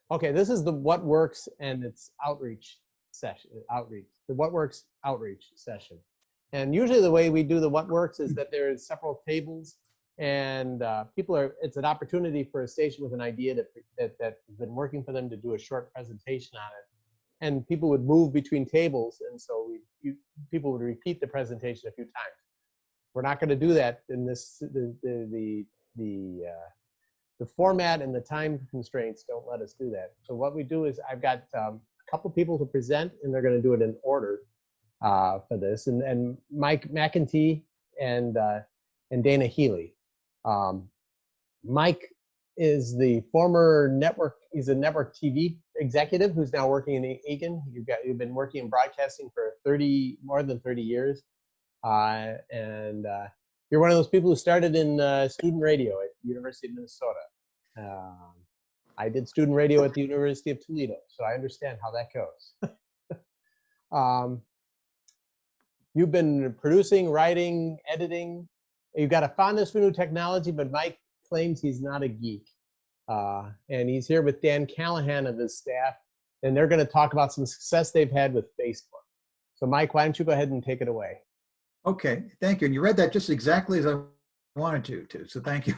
Okay, this is the What Works and its outreach session. The What Works outreach session. And usually the way we do the What Works is that there's several tables, and it's an opportunity for a station with an idea that has been working for them to do a short presentation on it. And people would move between tables, and so people would repeat the presentation a few times. We're not going to do that in this. The format and the time constraints don't let us do that. So what we do is I've got a couple people to present, and they're going to do it in order for this. And Mike McEntee and Dana Healy. Mike is the former he's a network TV executive who's now working in Eagan. You've been working in broadcasting for more than 30 years. You're one of those people who started in student radio at the University of Minnesota. I did student radio at the University of Toledo, so I understand how that goes. You've been producing, writing, editing. You've got a fondness for new technology, but Mike claims he's not a geek. And he's here with Dan Callahan of his staff, and they're going to talk about some success they've had with Facebook. So Mike, why don't you go ahead and take it away? Okay, thank you. And you read that just exactly as I wanted to, so thank you.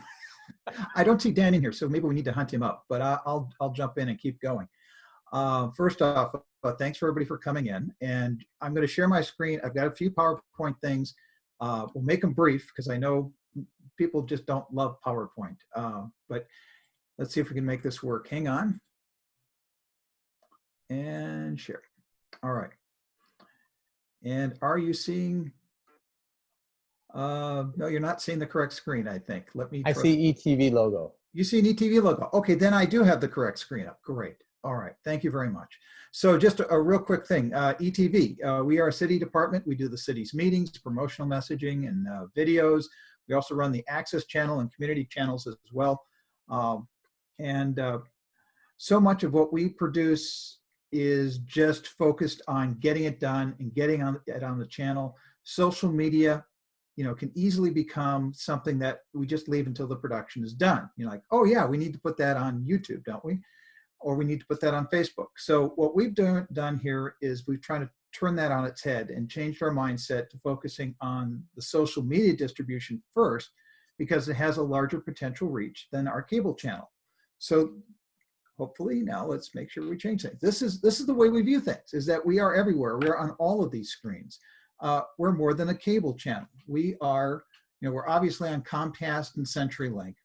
I don't see Dan in here, so maybe we need to hunt him up, but I'll jump in and keep going. First off, thanks for everybody for coming in, and I'm going to share my screen. I've got a few PowerPoint things. We'll make them brief because I know people just don't love PowerPoint, but let's see if we can make this work. Hang on. And share. All right. And are you seeing? No, you're not seeing the correct screen, I think. I see ETV logo. You see an ETV logo. Okay, then I do have the correct screen up. Great. All right, thank you very much. So just a real quick thing, ETV, we are a city department. We do the city's meetings, promotional messaging, and videos. We also run the access channel and community channels as well. So much of what we produce is just focused on getting it done and getting it on the channel. Social media, can easily become something that we just leave until the production is done. You're like, oh yeah, we need to put that on YouTube, don't we? Or we need to put that on Facebook. So what we've done here is we've tried to turn that on its head and changed our mindset to focusing on the social media distribution first, because it has a larger potential reach than our cable channel. So hopefully now let's make sure we change things. This is the way we view things, is that we are everywhere. We are on all of these screens. We're more than a cable channel. We are, we're obviously on Comcast and CenturyLink,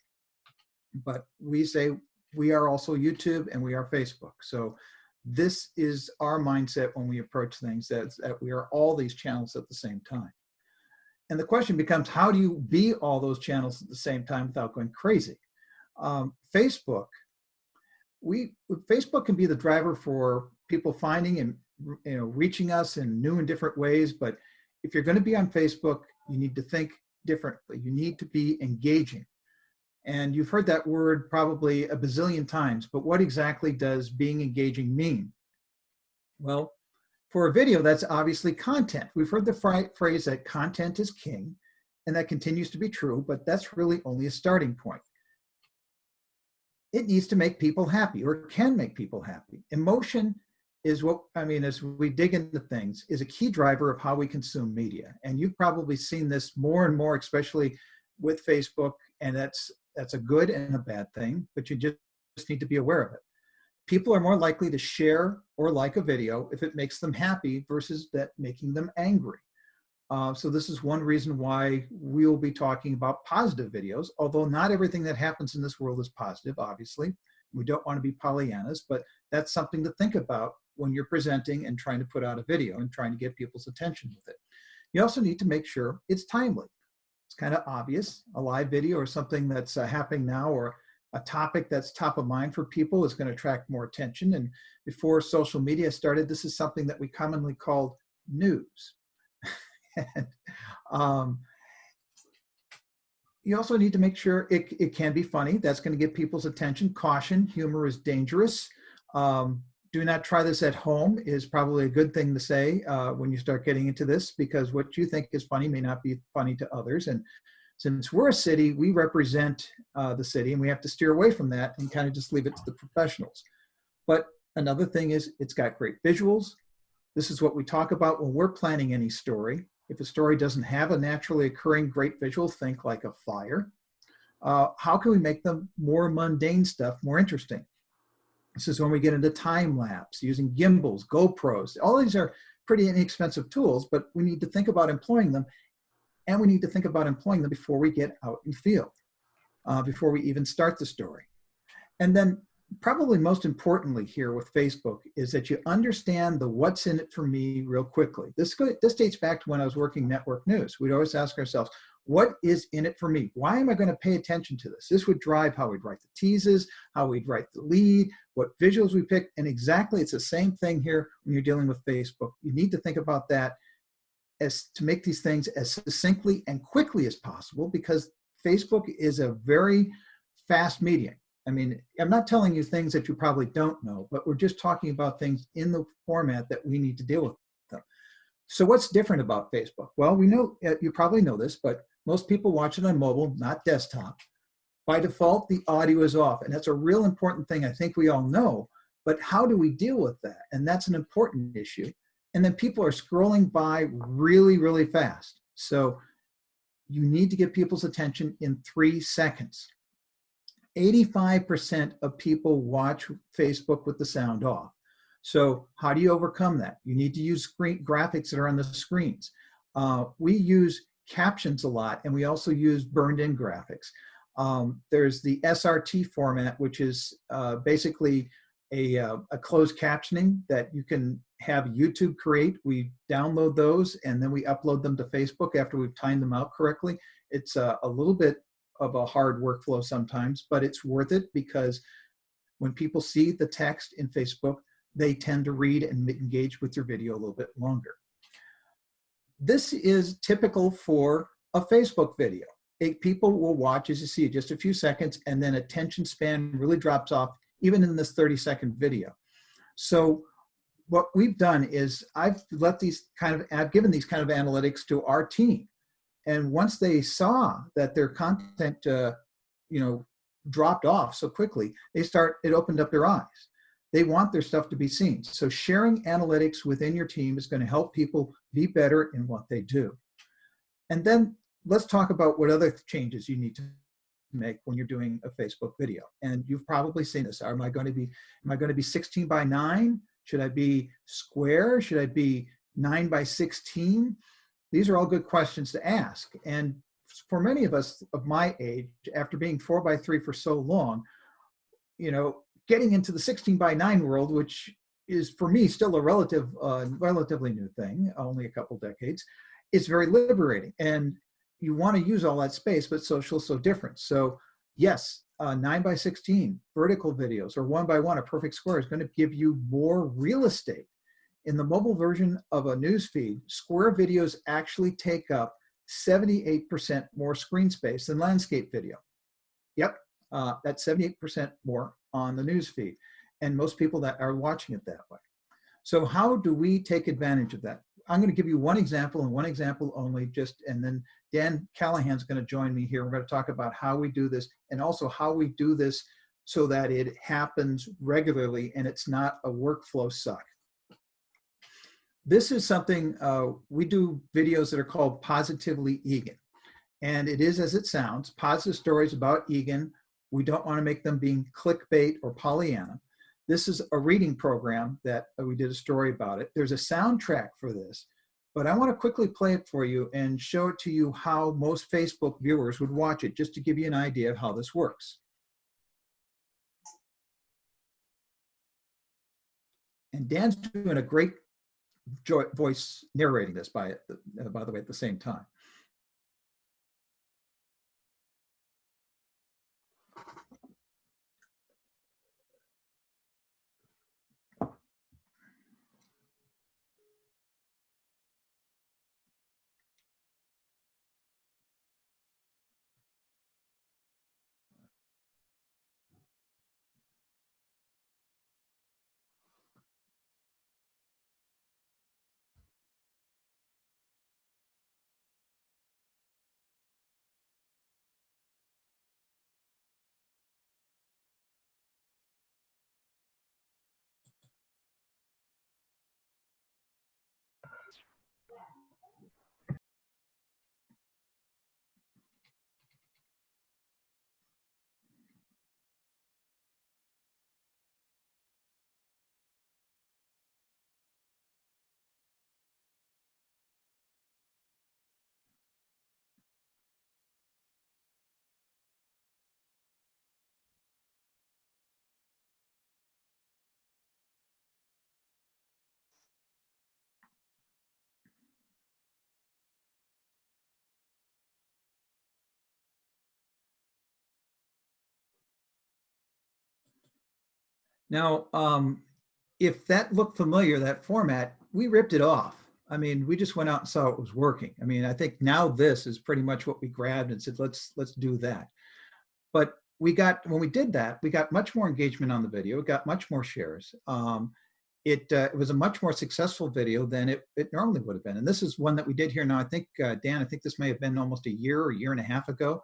but we say we are also YouTube and we are Facebook. So this is our mindset when we approach things, that we are all these channels at the same time. And the question becomes, how do you be all those channels at the same time without going crazy? Facebook can be the driver for people finding and reaching us in new and different ways. But if you're going to be on Facebook, you need to think differently. You need to be engaging. And you've heard that word probably a bazillion times, but what exactly does being engaging mean? Well, for a video, that's obviously content. We've heard the phrase that content is king, and that continues to be true, but that's really only a starting point. It needs to make people happy, or can make people happy. Emotion is as we dig into things, is a key driver of how we consume media. And you've probably seen this more and more, especially with Facebook, and that's a good and a bad thing, but you just need to be aware of it. People are more likely to share or like a video if it makes them happy versus that making them angry. So this is one reason why we'll be talking about positive videos, although not everything that happens in this world is positive, obviously. We don't want to be Pollyannas, but that's something to think about when you're presenting and trying to put out a video and trying to get people's attention with it. You also need to make sure it's timely. It's kind of obvious. A live video or something that's happening now, or a topic that's top of mind for people, is going to attract more attention. And before social media started, this is something that we commonly called news. And, you also need to make sure it can be funny. That's going to get people's attention. Caution, humor is dangerous. Do not try this at home is probably a good thing to say when you start getting into this, because what you think is funny may not be funny to others. And since we're a city, we represent the city, and we have to steer away from that and kind of just leave it to the professionals. But another thing is it's got great visuals. This is what we talk about when we're planning any story. If a story doesn't have a naturally occurring great visual, think like a flyer. How can we make the more mundane stuff more interesting? This is when we get into time lapse using gimbals, GoPros. All these are pretty inexpensive tools, but we need to think about employing them, and we need to think about employing them before we get out in the field, before we even start the story. And then probably most importantly here with Facebook is that you understand the what's in it for me real quickly. This dates back to when I was working network news. We'd always ask ourselves, what is in it for me? Why am I going to pay attention to this? This would drive how we'd write the teases, how we'd write the lead, what visuals we pick. And exactly, it's the same thing here when you're dealing with Facebook. You need to think about that as to make these things as succinctly and quickly as possible, because Facebook is a very fast medium. I mean, I'm not telling you things that you probably don't know, but we're just talking about things in the format that we need to deal with them. So what's different about Facebook? Well, we know, you probably know this, but most people watch it on mobile, not desktop. By default, the audio is off, and that's a real important thing I think we all know, but how do we deal with that? And that's an important issue. And then people are scrolling by really, really fast. So you need to get people's attention in 3 seconds. 85% of people watch Facebook with the sound off. So how do you overcome that? You need to use graphics that are on the screens. We use captions a lot, and we also use burned-in graphics. There's the SRT format, which is basically a closed captioning that you can have YouTube create. We download those, and then we upload them to Facebook after we've timed them out correctly. It's a little bit of a hard workflow sometimes, but it's worth it, because when people see the text in Facebook, they tend to read and engage with your video a little bit longer. This is typical for a Facebook video. People will watch, as you see, just a few seconds, and then attention span really drops off, even in this 30-second video. So what we've done is I've given these kind of analytics to our team. And once they saw that their content, dropped off so quickly, it opened up their eyes. They want their stuff to be seen. So sharing analytics within your team is going to help people be better in what they do. And then let's talk about what other changes you need to make when you're doing a Facebook video. And you've probably seen this. Am I going to be 16 by 9? Should I be square? Should I be 9 by 16? These are all good questions to ask. And for many of us of my age, after being 4 by 3 for so long, getting into the 16 by 9 world, which is for me still a relatively new thing, only a couple decades, it's very liberating. And you want to use all that space, but social is so different. So yes, 9 by 16 vertical videos or 1 by 1, a perfect square, is going to give you more real estate. In the mobile version of a news feed, square videos actually take up 78% more screen space than landscape video. Yep, that's 78% more on the news feed. And most people that are watching it that way. So how do we take advantage of that? I'm going to give you one example and one example only, and then Dan Callahan's going to join me here. We're going to talk about how we do this, and also how we do this so that it happens regularly and it's not a workflow suck. This is something, we do videos that are called Positively Egan. And it is, as it sounds, positive stories about Egan. We don't want to make them being clickbait or Pollyanna. This is a reading program that we did a story about it. There's a soundtrack for this, but I want to quickly play it for you and show it to you how most Facebook viewers would watch it, just to give you an idea of how this works. And Dan's doing a great voice narrating this, by the way, at the same time. Now, if that looked familiar, that format, we ripped it off. I mean, we just went out and saw it was working. I mean, I think now this is pretty much what we grabbed and said, let's do that. But when we did that, we got much more engagement on the video. It got much more shares. It was a much more successful video than it normally would have been. And this is one that we did here now. I think, Dan, I think this may have been almost a year or year and a half ago.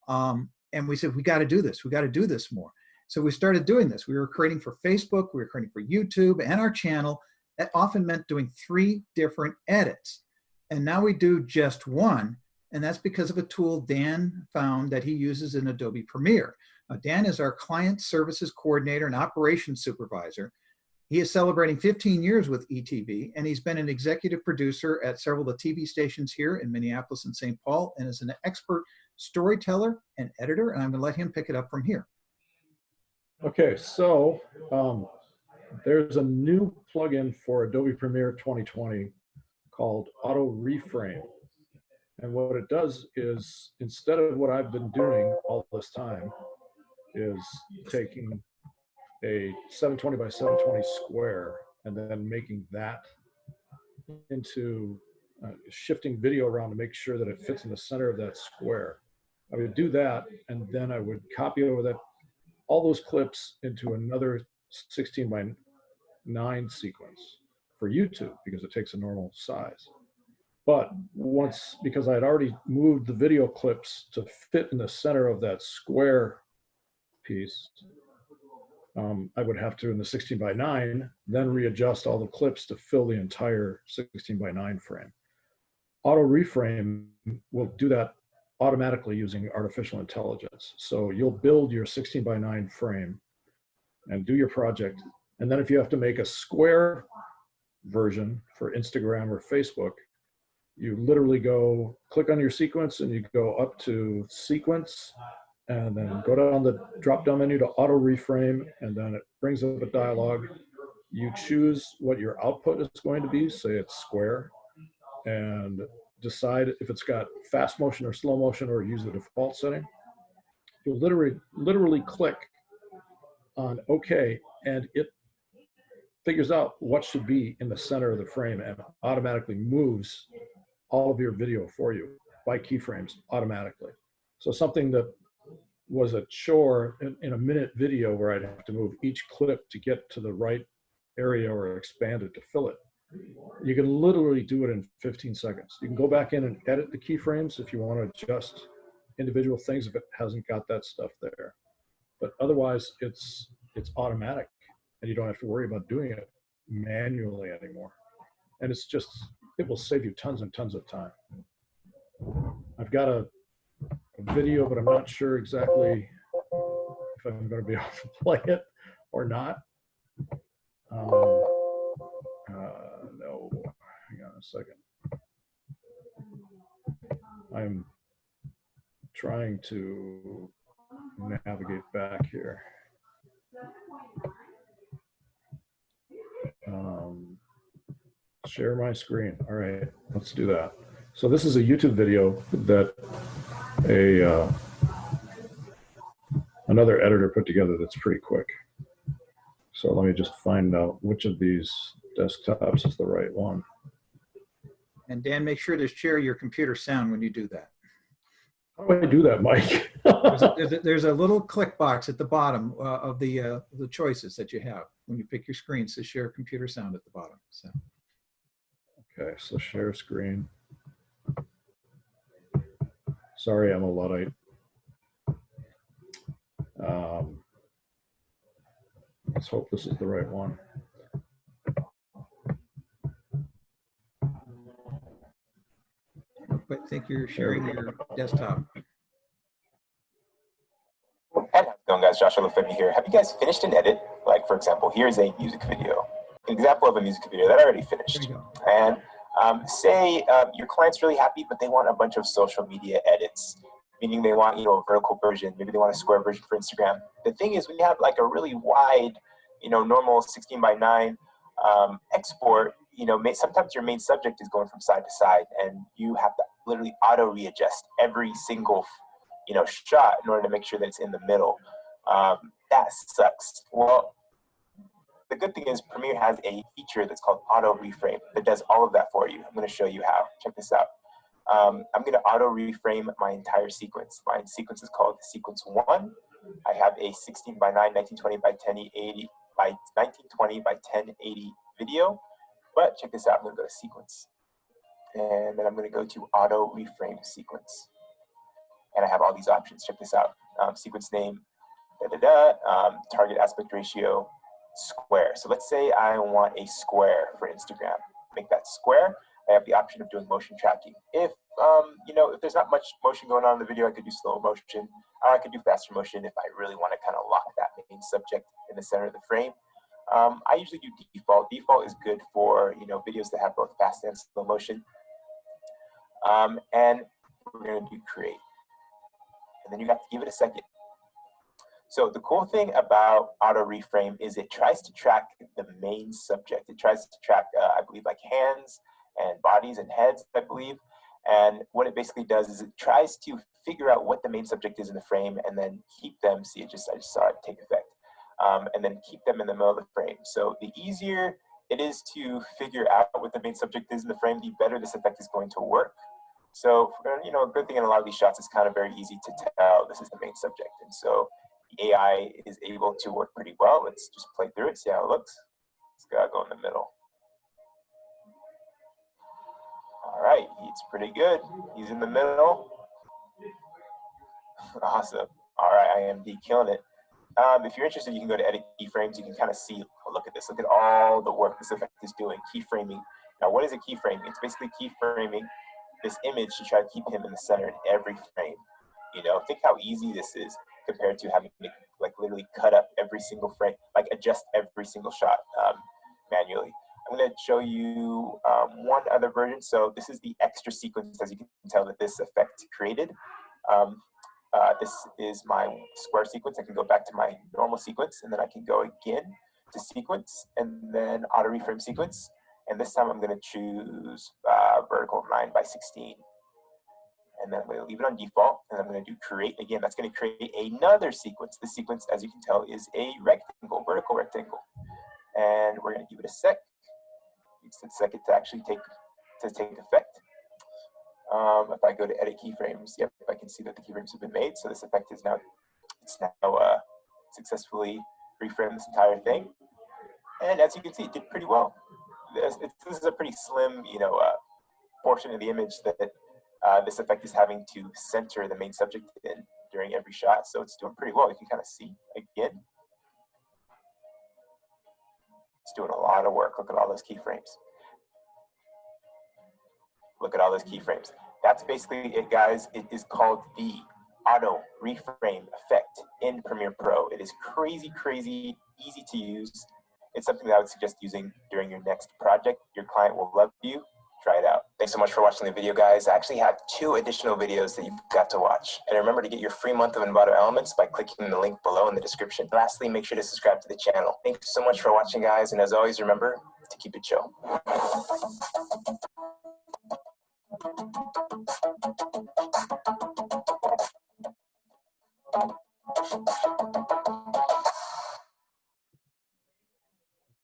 And we said, we got to do this. We got to do this more. So we started doing this. We were creating for Facebook, we were creating for YouTube and our channel. That often meant doing 3 different edits. And now we do just one. And that's because of a tool Dan found that he uses in Adobe Premiere. Dan is our client services coordinator and operations supervisor. He is celebrating 15 years with ETV, and he's been an executive producer at several of the TV stations here in Minneapolis and St. Paul, and is an expert storyteller and editor. And I'm going to let him pick it up from here. Okay, so there's a new plugin for Adobe Premiere 2020 called Auto Reframe. And what it does is, instead of what I've been doing all this time, is taking a 720 by 720 square and then making that into shifting video around to make sure that it fits in the center of that square. I would do that, and then I would copy over that all those clips into another 16 by 9 sequence for YouTube, because it takes a normal size. But because I had already moved the video clips to fit in the center of that square piece, I would have to, in the 16 by 9, then readjust all the clips to fill the entire 16 by 9 frame. Auto Reframe will do that automatically using artificial intelligence. So you'll build your 16 by 9 frame and do your project. And then if you have to make a square version for Instagram or Facebook, you literally go click on your sequence and you go up to sequence and then go down the drop down menu to auto reframe, and then it brings up a dialog. You choose what your output is going to be, say it's square, and decide if it's got fast motion or slow motion, or use the default setting. You'll literally click on OK, and it figures out what should be in the center of the frame and automatically moves all of your video for you by keyframes automatically. So something that was a chore in a minute video where I'd have to move each clip to get to the right area or expand it to fill it, you can literally do it in 15 seconds. You can go back in and edit the keyframes if you want to adjust individual things if it hasn't got that stuff there. But otherwise, it's automatic, and you don't have to worry about doing it manually anymore. And it will save you tons and tons of time. I've got a video, but I'm not sure exactly if I'm going to be able to play it or not. No, hang on a second. I'm trying to navigate back here. Share my screen. All right, let's do that. So this is a YouTube video that another editor put together that's pretty quick. So let me just find out which of these desktops is the right one. And Dan, make sure to share your computer sound when you do that. How do I do that, Mike? there's a little click box at the bottom of the choices that you have when you pick your screen. It says share computer sound at the bottom. So. Okay, so share screen. Sorry, I'm a Luddite. Let's hope this is the right one. I think you're sharing your desktop. Hey, how's it going, guys? Joshua Lefebvre here. Have you guys finished an edit? Like, for example, here's a music video. An example of a music video that I already finished. And say your client's really happy, but they want a bunch of social media edits, meaning they want, a vertical version. Maybe they want a square version for Instagram. The thing is, when you have like a really wide, normal 16 by 9 export, sometimes your main subject is going from side to side, and you have to literally auto readjust every single, shot in order to make sure that it's in the middle. That sucks. Well, the good thing is Premiere has a feature that's called auto reframe that does all of that for you. I'm going to show you how. Check this out. I'm going to auto reframe my entire sequence. My sequence is called sequence 1. I have a 16 by 9, 1920 by 1080 by 1920 by 1080 video. But check this out. I'm going to go to sequence, and then I'm going to go to auto reframe sequence, and I have all these options. Check this out. Sequence name, target aspect ratio, square. So let's say I want a square for Instagram. Make that square. I have the option of doing motion tracking. If if there's not much motion going on in the video, I could do slow motion, or I could do faster motion if I really want to kind of lock that main subject in the center of the frame. I usually do default. Default is good for videos that have both fast and slow motion. And we're going to do create, and then you have to give it a second. So the cool thing about auto reframe is it tries to track the main subject. It tries to track, I believe, like hands and bodies and heads, I believe. And what it basically does is it tries to figure out what the main subject is in the frame and then keep them. See, I just saw it take effect. And then keep them in the middle of the frame. So the easier it is to figure out what the main subject is in the frame, the better this effect is going to work. So, a good thing in a lot of these shots is kind of very easy to tell this is the main subject. And so the AI is able to work pretty well. Let's just play through it, see how it looks. Let's go in the middle. All right, it's pretty good. He's in the middle. Awesome. All right, IMD killing it. If you're interested, you can go to edit keyframes. You can kind of see, look at this. Look at all the work this effect is doing. Keyframing. Now, what is a keyframe? It's basically keyframing this image to try to keep him in the center in every frame. Think how easy this is compared to having to literally cut up every single frame, adjust every single shot manually. I'm going to show you one other version. So this is the extra sequence, as you can tell that this effect created. This is my square sequence. I can go back to my normal sequence, and then I can go again to sequence, and then auto reframe sequence. And this time I'm going to choose vertical 9 by 16. And then I'm going to leave it on default, and I'm going to do create. Again, that's going to create another sequence. This sequence, as you can tell, is a rectangle, vertical rectangle. And we're going to give it a sec. It's a second to actually take effect. If I go to edit keyframes, yep, I can see that the keyframes have been made. So this effect is now, successfully reframed this entire thing. And as you can see, it did pretty well. This is a pretty slim, portion of the image that this effect is having to center the main subject in during every shot. So it's doing pretty well. You can kind of see again. It's doing a lot of work. Look at all those keyframes. Look at all those keyframes. That's basically it, guys. It is called the auto reframe effect in Premiere Pro. It is crazy, crazy easy to use. It's something that I would suggest using during your next project. Your client will love you. Try it out. Thanks so much for watching the video, guys. I actually have 2 additional videos that you've got to watch. And remember to get your free month of Envato Elements by clicking the link below in the description. Lastly, make sure to subscribe to the channel. Thanks so much for watching, guys. And as always, remember to keep it chill.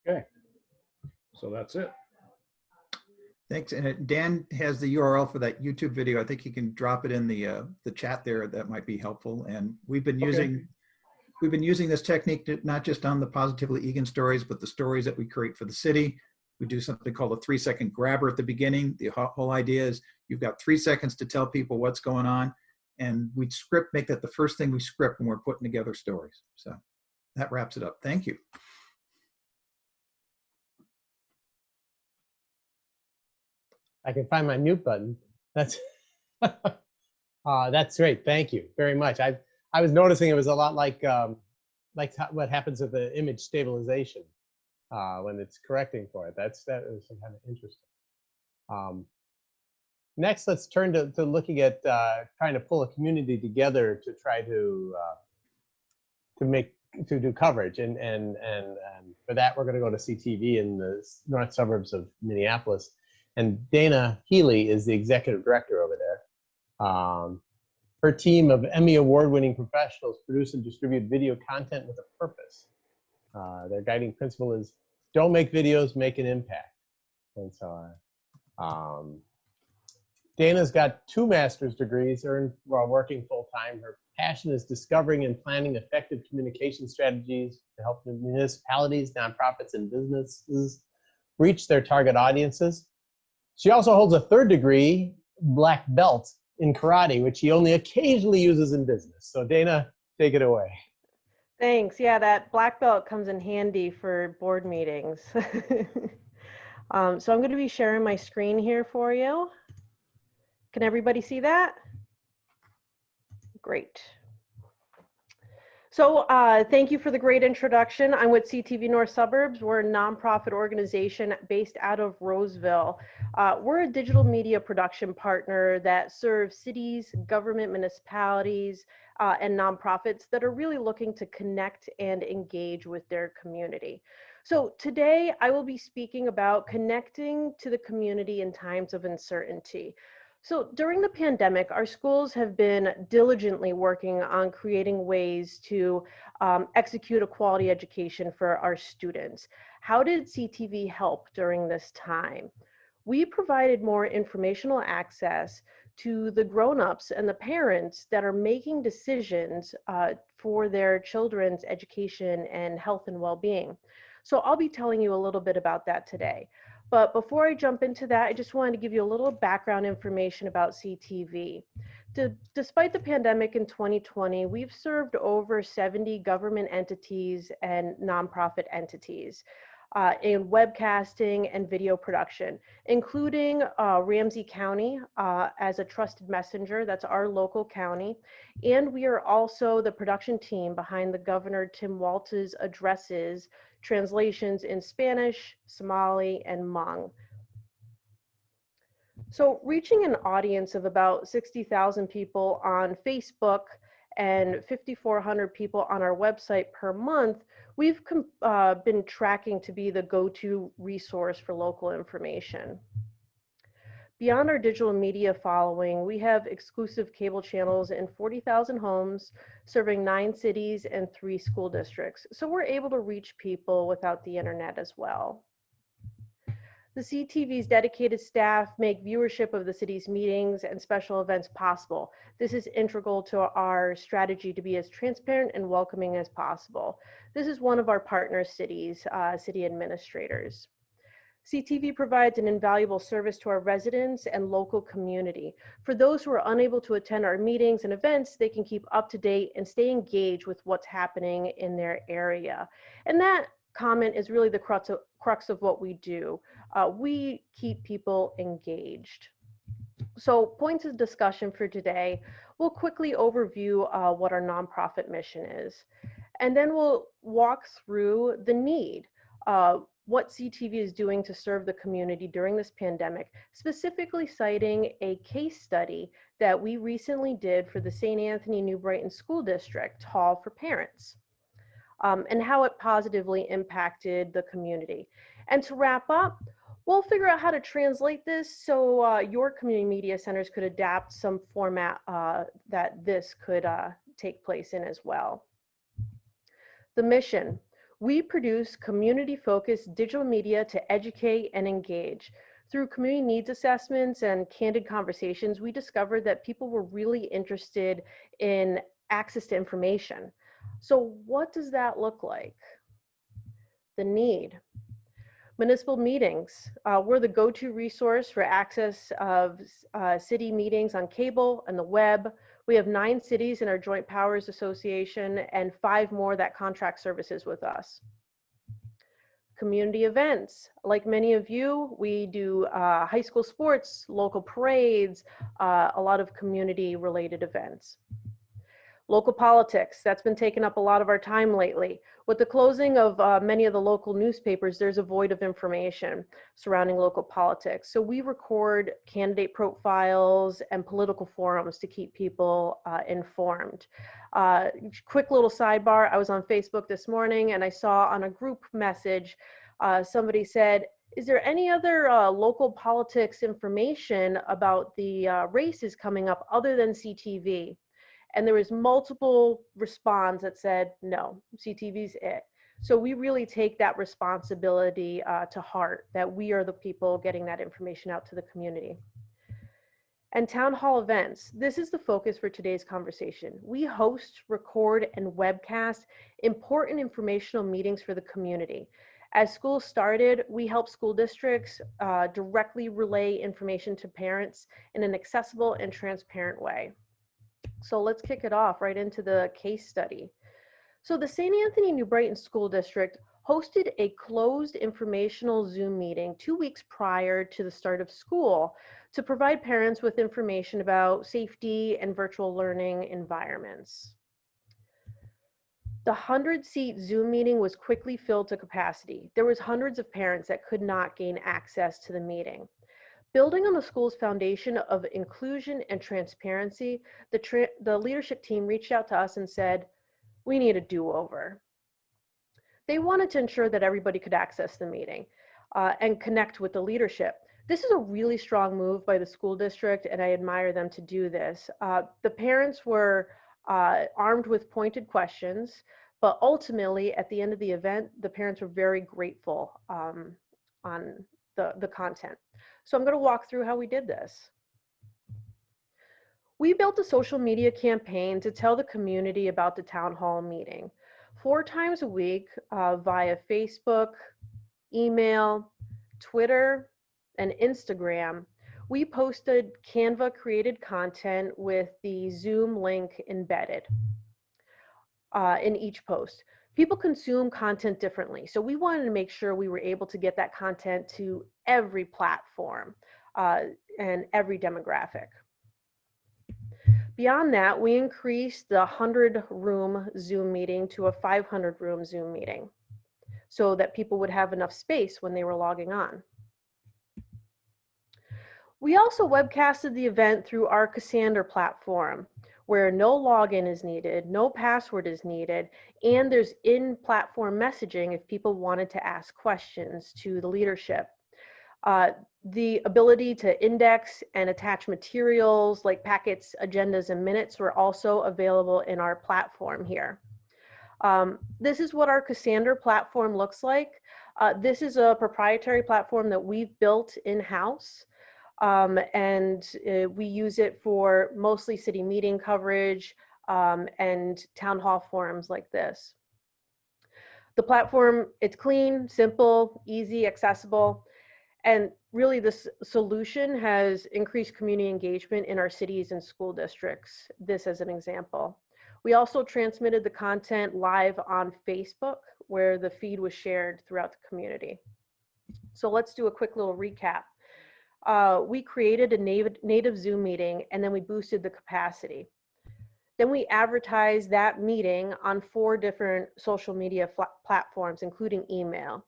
Okay, so that's it. Thanks. And Dan has the URL for that YouTube video. I think he can drop it in the chat there. That might be helpful. And we've been using this technique not just on the Positively Egan stories, but the stories that we create for the city. We do something called a 3-second grabber at the beginning. The whole idea is you've got 3 seconds to tell people what's going on, and we make that the first thing we script when we're putting together stories. So that wraps it up. Thank you. I can find my mute button. That's that's great. Thank you very much. I was noticing it was a lot like what happens with the image stabilization when it's correcting for it. That was kind of interesting. Next, let's turn to looking at trying to pull a community together to try to do coverage, and for that we're going to go to CTV in the north suburbs of Minneapolis. And Dana Healy is the executive director over there. Her team of Emmy award-winning professionals produce and distribute video content with a purpose. Their guiding principle is don't make videos, make an impact. And so Dana's got 2 master's degrees earned while working full-time. Her passion is discovering and planning effective communication strategies to help municipalities, nonprofits, and businesses reach their target audiences. She also holds a 3rd degree, black belt, in karate, which she only occasionally uses in business. So Dana, take it away. Thanks. Yeah, that black belt comes in handy for board meetings. So I'm going to be sharing my screen here for you. Can everybody see that? Great. So thank you for the great introduction. I'm with CTV North Suburbs. We're a nonprofit organization based out of Roseville. We're a digital media production partner that serves cities, government, municipalities, and nonprofits that are really looking to connect and engage with their community. So today I will be speaking about connecting to the community in times of uncertainty. So during the pandemic, our schools have been diligently working on creating ways to execute a quality education for our students. How did CTV help during this time? We provided more informational access to the grown-ups and the parents that are making decisions for their children's education and health and well-being. So I'll be telling you a little bit about that today. But before I jump into that, I just wanted to give you a little background information about CTV. Despite the pandemic in 2020, we've served over 70 government entities and nonprofit entities in webcasting and video production, including Ramsey County as a trusted messenger. That's our local county. And we are also the production team behind the Governor Tim Walz's addresses, translations in Spanish, Somali, and Hmong. So reaching an audience of about 60,000 people on Facebook and 5,400 people on our website per month, we've been tracking to be the go-to resource for local information. Beyond our digital media following, we have exclusive cable channels in 40,000 homes, serving 9 cities and 3 school districts. So we're able to reach people without the internet as well. The CTV's dedicated staff make viewership of the city's meetings and special events possible. This is integral to our strategy to be as transparent and welcoming as possible. This is one of our partner cities, city administrators. CTV provides an invaluable service to our residents and local community. For those who are unable to attend our meetings and events, they can keep up to date and stay engaged with what's happening in their area. And that comment is really the crux of what we do. We keep people engaged. So points of discussion for today, we'll quickly overview what our nonprofit mission is. And then we'll walk through the need. What CTV is doing to serve the community during this pandemic, specifically citing a case study that we recently did for the St. Anthony New Brighton School District Hall for Parents, and how it positively impacted the community. And to wrap up, we'll figure out how to translate this so your community media centers could adapt some format that this could take place in as well. The mission. We produce community-focused digital media to educate and engage. Through community needs assessments and candid conversations, we discovered that people were really interested in access to information. So what does that look like? The need. Municipal meetings. We're the go-to resource for access of city meetings on cable and the web. We have 9 cities in our Joint Powers Association and 5 more that contract services with us. Community events. Like many of you, we do high school sports, local parades, a lot of community-related events. Local politics, that's been taking up a lot of our time lately. With the closing of many of the local newspapers, there's a void of information surrounding local politics. So we record candidate profiles and political forums to keep people informed. Quick little sidebar, I was on Facebook this morning and I saw on a group message, somebody said, is there any other local politics information about the races coming up other than CTV? And there was multiple response that said, no, CTV's it. So we really take that responsibility to heart, that we are the people getting that information out to the community. And town hall events. This is the focus for today's conversation. We host, record, and webcast important informational meetings for the community. As schools started, we help school districts directly relay information to parents in an accessible and transparent way. So let's kick it off right into the case study. So the St. Anthony New Brighton School District hosted a closed informational Zoom meeting 2 weeks prior to the start of school to provide parents with information about safety and virtual learning environments. The 100-seat Zoom meeting was quickly filled to capacity. There was hundreds of parents that could not gain access to the meeting. Building on the school's foundation of inclusion and transparency, the leadership team reached out to us and said, we need a do-over. They wanted to ensure that everybody could access the meeting and connect with the leadership. This is a really strong move by the school district, and I admire them to do this. The parents were armed with pointed questions, but ultimately, at the end of the event, the parents were very grateful on the content. So I'm going to walk through how we did this. We built a social media campaign to tell the community about the town hall meeting 4 times a week via Facebook, email, Twitter, and Instagram. We posted Canva created content with the Zoom link embedded in each post. People consume content differently, so we wanted to make sure we were able to get that content to every platform and every demographic. Beyond that, we increased the 100-room Zoom meeting to a 500-room Zoom meeting so that people would have enough space when they were logging on. We also webcasted the event through our Cassander platform, where no login is needed, no password is needed, and there's in-platform messaging if people wanted to ask questions to the leadership. The ability to index and attach materials like packets, agendas, and minutes were also available in our platform here. This is what our Cassander platform looks like. This is a proprietary platform that we've built in-house, and we use it for mostly city meeting coverage and town hall forums like this. The platform, it's clean, simple, easy, accessible. And really, this solution has increased community engagement in our cities and school districts, this as an example. We also transmitted the content live on Facebook, where the feed was shared throughout the community. So let's do a quick little recap. We created a native Zoom meeting, and then we boosted the capacity. Then we advertised that meeting on 4 different social media platforms, including email.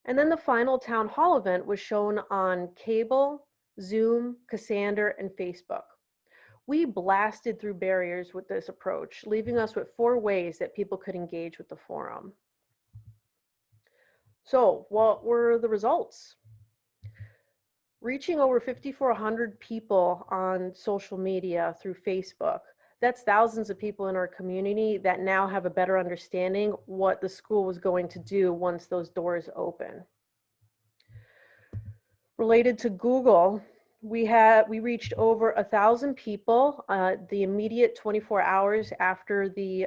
And then the final town hall event was shown on cable, Zoom, Cassander, and Facebook. We blasted through barriers with this approach, leaving us with 4 ways that people could engage with the forum. So what were the results? Reaching over 5,400 people on social media through Facebook. That's thousands of people in our community that now have a better understanding what the school was going to do once those doors open. Related to Google, we reached over 1,000 people the immediate 24 hours after the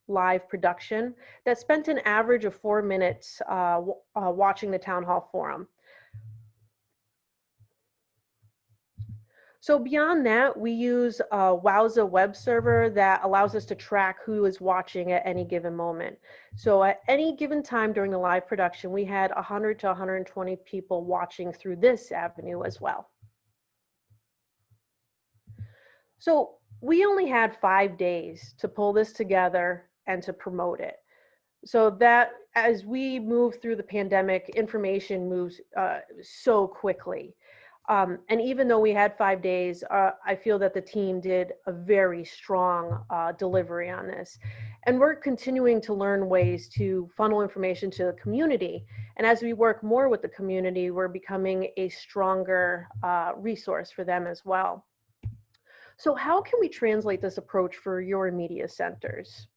live production that spent an average of 4 minutes watching the town hall forum. So beyond that, we use a Wowza web server that allows us to track who is watching at any given moment. So at any given time during the live production, we had 100 to 120 people watching through this avenue as well. So we only had 5 days to pull this together and to promote it. So that as we move through the pandemic, information moves so quickly. And even though we had 5 days, I feel that the team did a very strong delivery on this. And we're continuing to learn ways to funnel information to the community. And as we work more with the community, we're becoming a stronger resource for them as well. So how can we translate this approach for your media centers?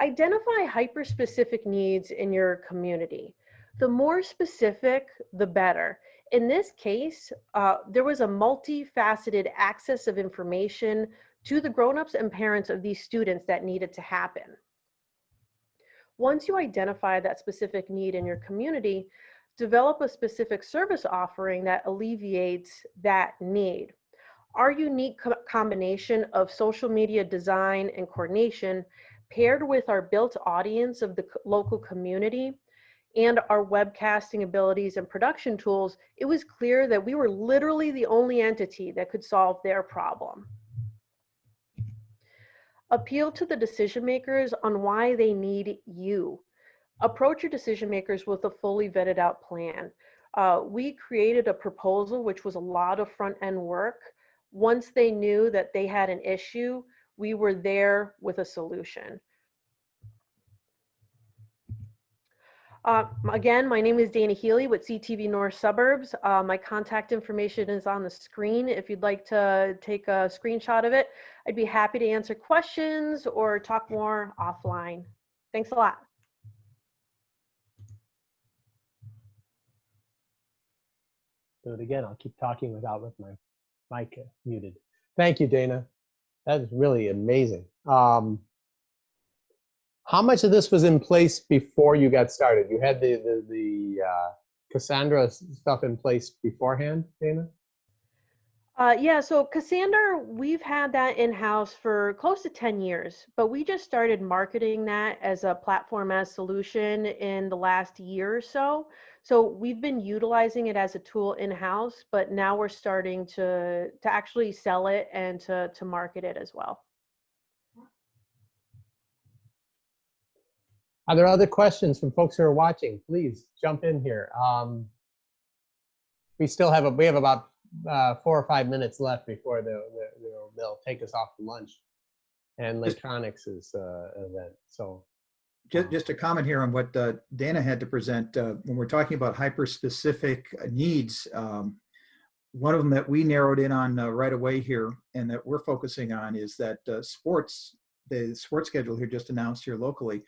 Identify hyper-specific needs in your community. The more specific, the better. In this case, there was a multifaceted access of information to the grown-ups and parents of these students that needed to happen. Once you identify that specific need in your community, develop a specific service offering that alleviates that need. Our unique combination of social media design and coordination, paired with our built audience of the local community and our webcasting abilities and production tools, it was clear that we were literally the only entity that could solve their problem. Appeal to the decision makers on why they need you. Approach your decision makers with a fully vetted out plan. We created a proposal, which was a lot of front end work. Once they knew that they had an issue, we were there with a solution. Again, my name is Dana Healy with CTV North Suburbs. My contact information is on the screen. If you'd like to take a screenshot of it, I'd be happy to answer questions or talk more offline. Thanks a lot. Do it again. I'll keep talking with my mic muted. Thank you, Dana. That is really amazing. How much of this was in place before you got started? You had the Cassandra stuff in place beforehand, Dana? Yeah, so Cassandra, we've had that in-house for close to 10 years, but we just started marketing that as a platform as solution in the last year or so. So we've been utilizing it as a tool in-house, but now we're starting to actually sell it and to market it as well. Are there other questions from folks who are watching? Please jump in here. We have about 4 or 5 minutes left before they'll take us off to lunch and Electronics is event. So just a comment here on what Dana had to present. When we're talking about hyper-specific needs, one of them that we narrowed in on right away here and that we're focusing on is that the sports schedule here just announced here locally,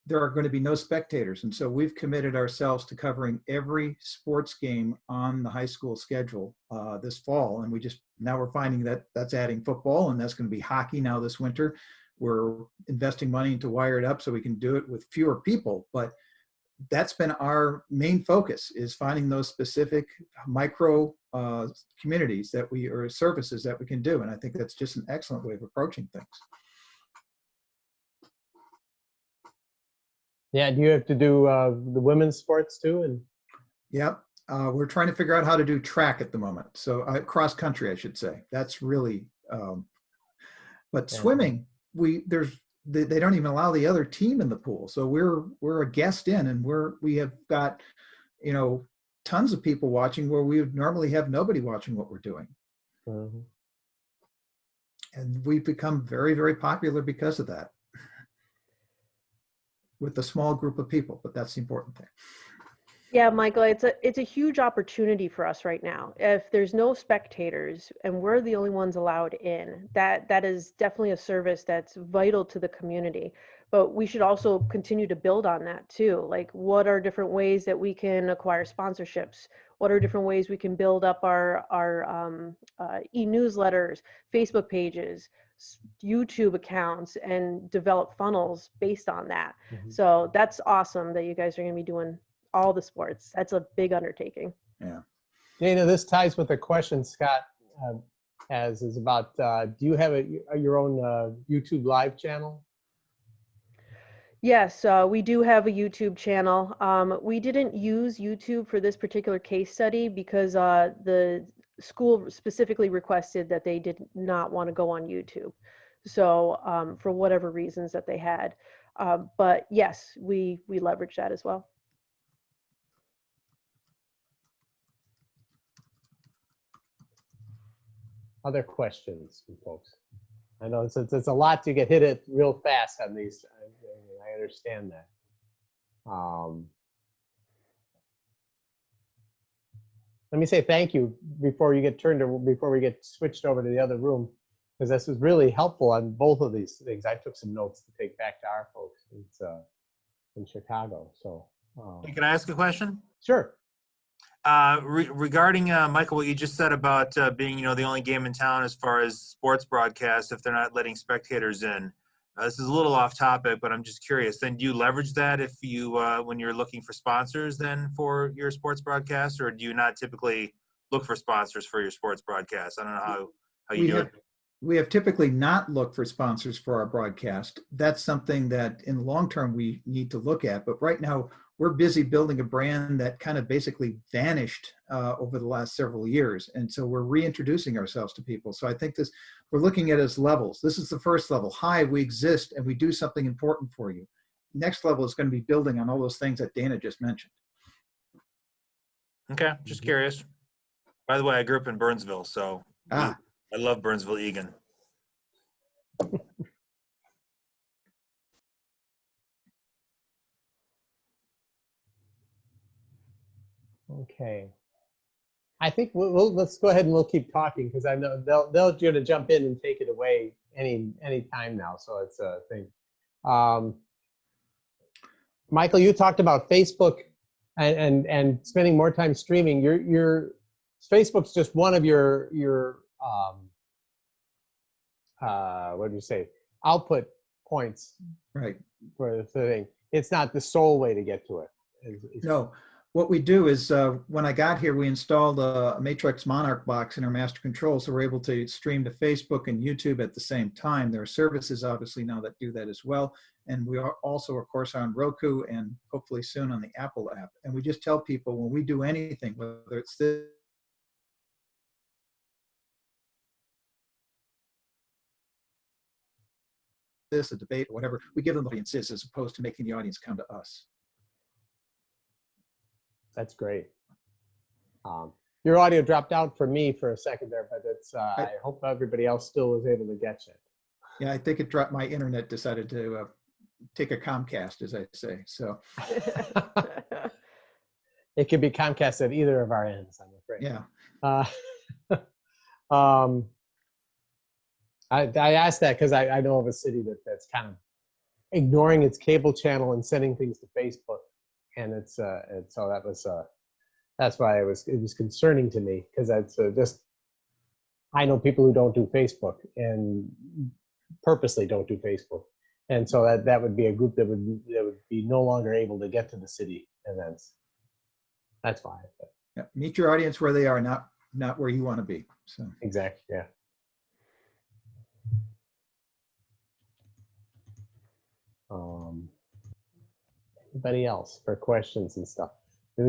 there are going to be no spectators. And so we've committed ourselves to covering every sports game on the high school schedule this fall. And now we're finding that that's adding football, and that's going to be hockey now this winter. We're investing money to wire it up so we can do it with fewer people. But that's been our main focus, is finding those specific micro communities or services that we can do. And I think that's just an excellent way of approaching things. yeah, do you have to do the women's sports too? And Yep. We're trying to figure out how to do track at the moment. So cross country, I should say. That's really, but Yeah. swimming, they don't even allow the other team in the pool. So we're a guest in, and we have got, tons of people watching where we would normally have nobody watching what we're doing. Mhm. And we've become very, very popular because of that with a small group of people, but that's the important thing. Yeah, Michael, it's a huge opportunity for us right now. If there's no spectators and we're the only ones allowed in, that is definitely a service that's vital to the community. But we should also continue to build on that too. Like, what are different ways that we can acquire sponsorships? What are different ways we can build up our e-newsletters, Facebook pages, YouTube accounts, and develop funnels based on that? Mhm. So that's awesome that you guys are going to be doing all the sports. That's a big undertaking. Yeah. Dana, this ties with a question Scott is about, do you have your own YouTube live channel? Yes, we do have a YouTube channel. We didn't use YouTube for this particular case study because the school specifically requested that they did not want to go on YouTube. So for whatever reasons that they had. But yes, we leverage that as well. Other questions from folks? I know it's a lot to get hit at real fast on these. I understand that. Let me say thank you before we get switched over to the other room. because this was really helpful on both of these things. I took some notes to take back to our folks in Chicago. So Hey, can I ask a question? sure. Regarding Michael, what you just said about being, the only game in town as far as sports broadcasts, if they're not letting spectators in. This is a little off topic, but I'm just curious. Then do you leverage that if you, when you're looking for sponsors then for your sports broadcast, or do you not typically look for sponsors for your sports broadcast? I don't know how you do it. We have typically not looked for sponsors for our broadcast. That's something that in the long term we need to look at. But right now we're busy building a brand that kind of basically vanished over the last several years. And so we're reintroducing ourselves to people. So I think we're looking at it as levels. This is the first level. Hi, we exist and we do something important for you. Next level is going to be building on all those things that Dana just mentioned. Okay, just curious. By the way, I grew up in Burnsville, so I love Burnsville Egan. Okay. I think let's go ahead and we'll keep talking because I know they'll going to jump in and take it away any time now. So it's a thing. Michael, you talked about Facebook and spending more time streaming. Your Facebook's just one of your what do you say, output points, Right. for the thing. It's not the sole way to get to it. No, what we do is when I got here, we installed a Matrix Monarch box in our master control. So we're able to stream to Facebook and YouTube at the same time. There are services obviously now that do that as well. And we are also, of course, on Roku and hopefully soon on the Apple app. And we just tell people when we do anything, whether it's a debate or whatever, we give them the audiences as opposed to making the audience come to us. That's great. Your audio dropped out for me for a second there, but it's, I hope everybody else still was able to get you. Yeah, I think it dropped. My internet decided to take a Comcast, as I say. So It could be Comcast at either of our ends, I'm afraid. yeah. I asked that because I know of a city that's kind of ignoring its cable channel and sending things to Facebook, and so that's why it was concerning to me because that's just, I know people who don't do Facebook and purposely don't do Facebook, and so that would be a group that would be no longer able to get to the city events. That's why. Yeah. Meet your audience where they are, not where you want to be. So Exactly. Yeah. Anybody else for questions and stuff?